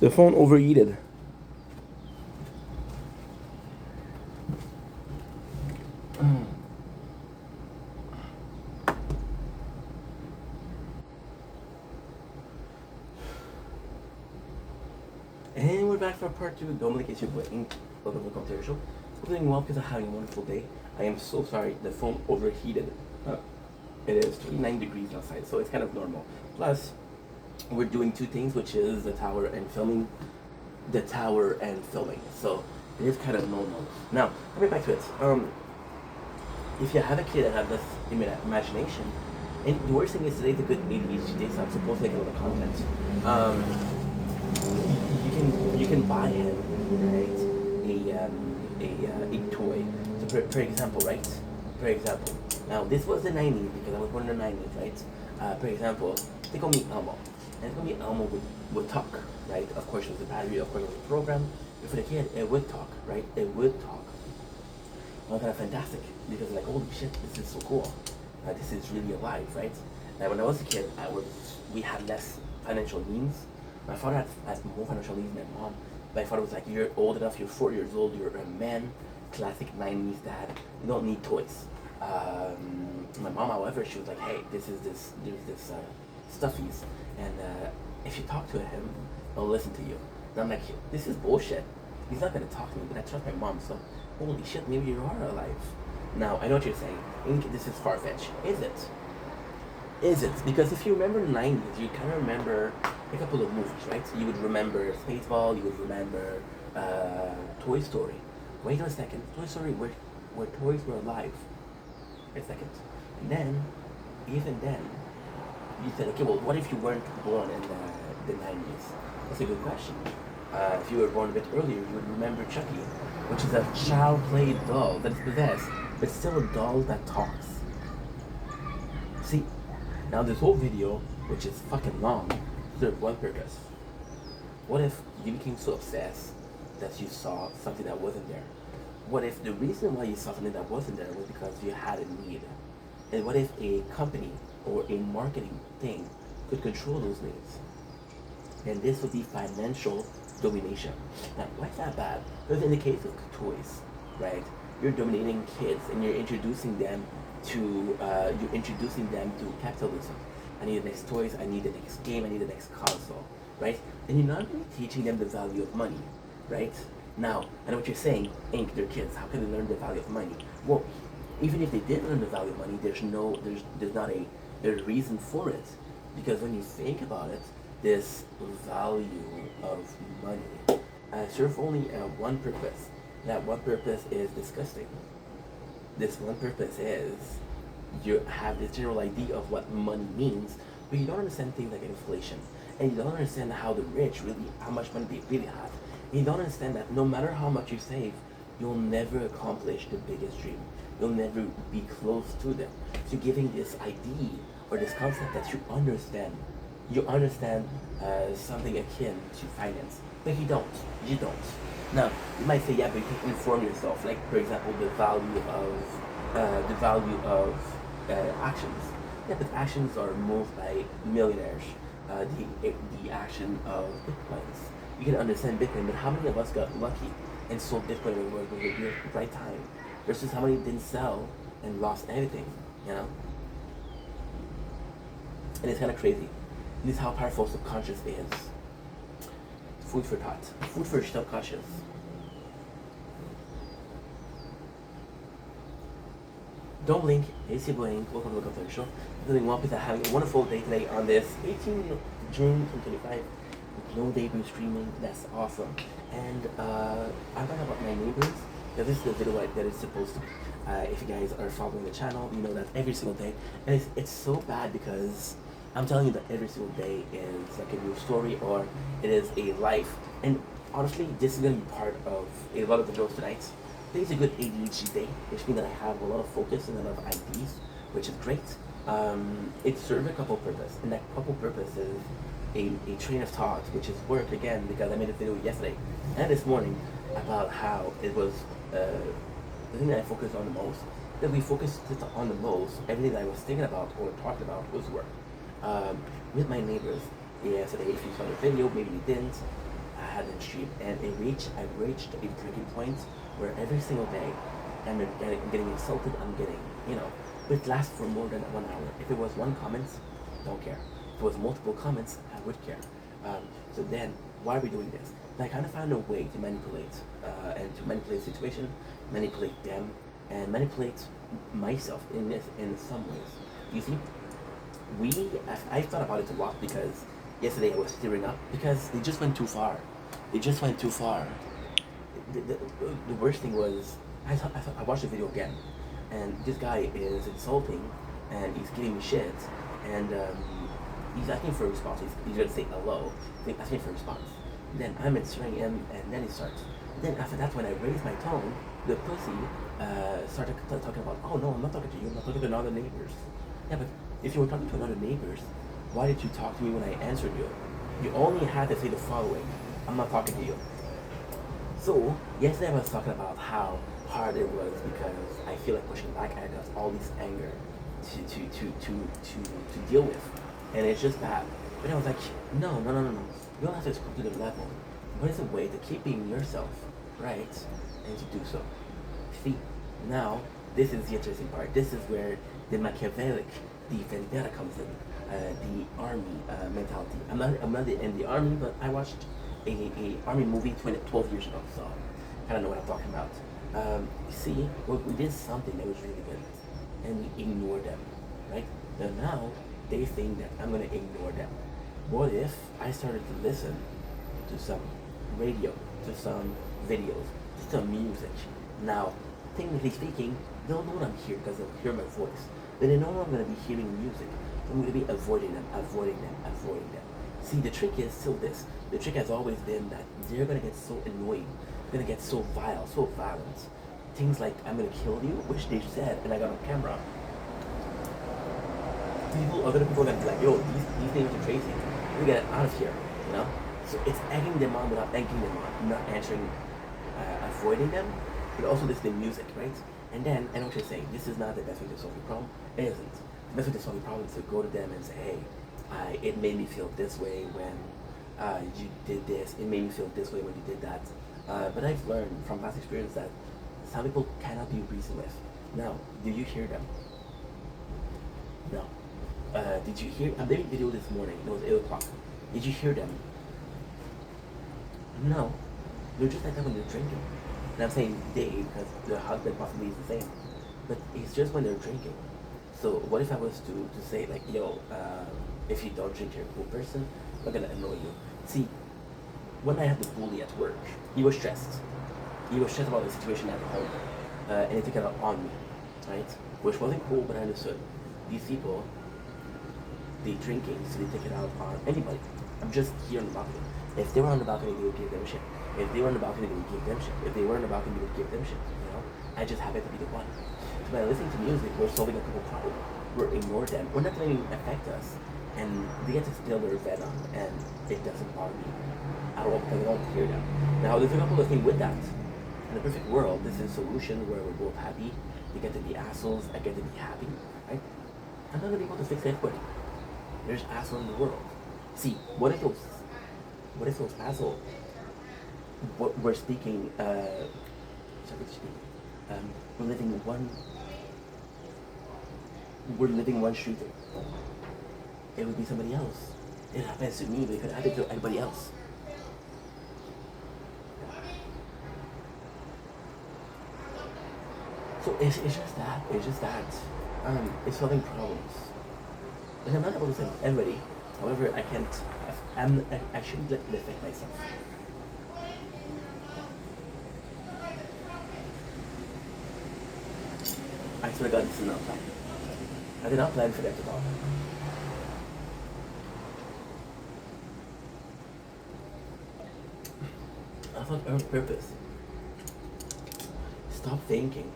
The phone overheated. And we're back for part two. Dominic is your playing. Welcome to the Commentary Show. I'm doing well because I'm having a wonderful day. I am so sorry the phone overheated. It is 29 degrees outside, so it's kind of normal. Plus, we're doing two things, which is the tower and filming. The tower and filming. So it is kind of normal. Now, coming back to it. If you have a kid that has this imagination, and the worst thing is today's a good ADHD day, so I'm supposed to make a lot of content. You can buy him right a toy. So for example, right? For example, now this was the 90s because I was born in the 90s, right? For example, they call me Elmo, and it's gonna be Elmo would talk, right? Of course, it was a battery, of course, it was a program. But for the kid, it would talk, right? It would talk. Well, kind of fantastic because like holy shit, this is so cool. This is really alive, right? Now when I was a kid, we had less financial means. My father had more financial needs than my mom. My father was like, you're old enough, you're 4 years old, you're a man, classic 90s dad, you don't need toys. My mom, however, she was like, hey, there's this stuffies, and if you talk to him, he'll listen to you. And I'm like, this is bullshit. He's not gonna talk to me, but I trust my mom, so holy shit, maybe you are alive. Now, I know what you're saying. I think this is far-fetched. Is it? Is it? Because if you remember the 90s, you kind of remember a couple of movies, right? You would remember Spaceball, you would remember Toy Story. Wait a second. Toy Story, where toys were alive. Wait a second. And then, even then, you said, okay, well, what if you weren't born in the 90s? That's a good question. If you were born a bit earlier, you would remember Chucky, which is a child play doll that is possessed, but still a doll that talks. See, now this whole video, which is fucking long, served one purpose. What if you became so obsessed that you saw something that wasn't there? What if the reason why you saw something that wasn't there was because you had a need? And what if a company or a marketing thing could control those needs? And this would be financial domination. Now, why is that bad? Because in the case of toys, right, you're dominating kids and you're introducing them to capitalism. I need the next toys, I need the next game, I need the next console, right? And you're not really teaching them the value of money, right? Now, I know what you're saying, Inc, they're kids, how can they learn the value of money? Well, even if they did learn the value of money, there's not a reason for it. Because when you think about it, this value of money serves only one purpose. That one purpose is disgusting. This one purpose is you have this general idea of what money means, but you don't understand things like inflation, and you don't understand how the rich really, how much money they really have. And you don't understand that no matter how much you save, you'll never accomplish the biggest dream. You'll never be close to them. So you're giving this idea or this concept that you understand. You understand something akin to finance, but you don't. You don't. Now, you might say, yeah, but you can inform yourself. Like, for example, the value of actions. Yeah, but actions are moved by millionaires. The action of bitcoins. You can understand Bitcoin, but how many of us got lucky and sold Bitcoin when we were at the right time, versus how many didn't sell and lost everything? You know. And it's kind of crazy. This is how powerful subconscious is. Food for thought. Food for subconscious. Don't blink. Hey, sibling. Welcome to the Commentary Show. I'm doing well because I'm having a wonderful day today on this 18th June 2025. No debut streaming. That's awesome. And I'm talking about my neighbors. Now, this is the video that is supposed to be. If you guys are following the channel, you know that every single day. And it's so bad because I'm telling you that every single day is like a new story or it is a life. And honestly, this is going to be part of a lot of the videos tonight. Today's a good ADHD day, which means that I have a lot of focus and a lot of ideas, which is great. It serves a couple purpose, and that couple purpose is a train of thought, which is work again, because I made a video yesterday and this morning about how it was the thing that I focused on the most, that we focused on the most, everything that I was thinking about or talking about was work. With my neighbors yesterday, if you saw the video, maybe you didn't, I had in stream, and I reached a breaking point where every single day I'm getting insulted. I'm getting, but it lasts for more than 1 hour. If it was one comment, don't care. If it was multiple comments, I would care. So then, why are we doing this? And I kind of found a way to manipulate, and to manipulate the situation, manipulate them, and manipulate myself in some ways. You see, I thought about it a lot because yesterday I was tearing up because they just went too far. They just went too far. The worst thing was I watched the video again, and this guy is insulting, and he's giving me shit, and he's asking for a response. He's gonna say hello, he's asking for a response. Then I'm answering him, and then he starts. Then after that, when I raise my tone, the pussy started talking about, oh no, I'm not talking to you, I'm not talking to another neighbors. Yeah, but if you were talking to another neighbors, why did you talk to me when I answered you? You only had to say the following, I'm not talking to you. So, yesterday I was talking about how hard it was because I feel like pushing back. I got all this anger to deal with, and it's just bad. But I was like, no. You don't have to escape to the level. What is a way to keep being yourself, right? And to do so. See, now this is the interesting part. This is where the Machiavellic, the vendetta comes in. The army mentality. I'm not in the army, but I watched a army movie 12 years ago, so I kind of know what I'm talking about. You see, we did something that was really good, and we ignored them, right? Now they think that I'm gonna ignore them. What if I started to listen to some radio, to some videos, to some music? Now, technically speaking, they'll know I'm here because they'll hear my voice. But they know I'm gonna be hearing music. I'm gonna be avoiding them. See, the trick is still this. The trick has always been that they're gonna get so annoying, they're gonna get so vile, so violent. Things like, I'm gonna kill you, which they said, and I got on camera. Other people are gonna be like, yo, these things are crazy. We get out of here, you know? So it's egging them on without egging them on, not answering, avoiding them, but also this is the music, right? And then, I know what you're saying, this is not the best way to solve your problem. It isn't. The best way to solve your problem is to go to them and say, hey, it made me feel this way when you did this. It made me feel this way when you did that. But I've learned from past experience that some people cannot be reasoned with. Now, did you hear them? No. Did you hear? I'm making a video this morning. It was 8 o'clock. Did you hear them? No. They're just like that when they're drinking. And I'm saying they because their husband possibly is the same. But it's just when they're drinking. So what if I was to say like, yo, if you don't drink, you're a cool person, I'm not gonna annoy you. See, when I had the bully at work, he was stressed. He was stressed about the situation at home, and he took it out on me, right? Which wasn't cool, but I understood. These people, they drinking, so they take it out on anybody. I'm just here on the balcony. If they were on the balcony, they would give them shit. If they were on the balcony, they would give them shit. If they were on the balcony, they would give them shit. I just happened to be the one. So by listening to music, we're solving a couple problems. We're ignoring them. We're not letting it affect us. And they get to spill their venom, and it doesn't bother me at all because I don't hear them. Now, there's a couple of things with that. In the perfect world, this is a solution where we're both happy. They get to be assholes, I get to be happy, right? I'm not gonna be able to fix everybody. There's assholes in the world. See, what if those assholes? What we're speaking, we're living one street. It would be somebody else. It happens to me, but it could happen to anybody else. So it's just that. It's solving problems. And I'm not able to say everybody. However, I can't. I shouldn't let it affect myself. I swear to God, this is not planned. I did not plan for that at all. I thought Earth's purpose. Stop thinking.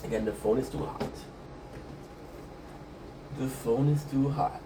Again, the phone is too hot. The phone is too hot.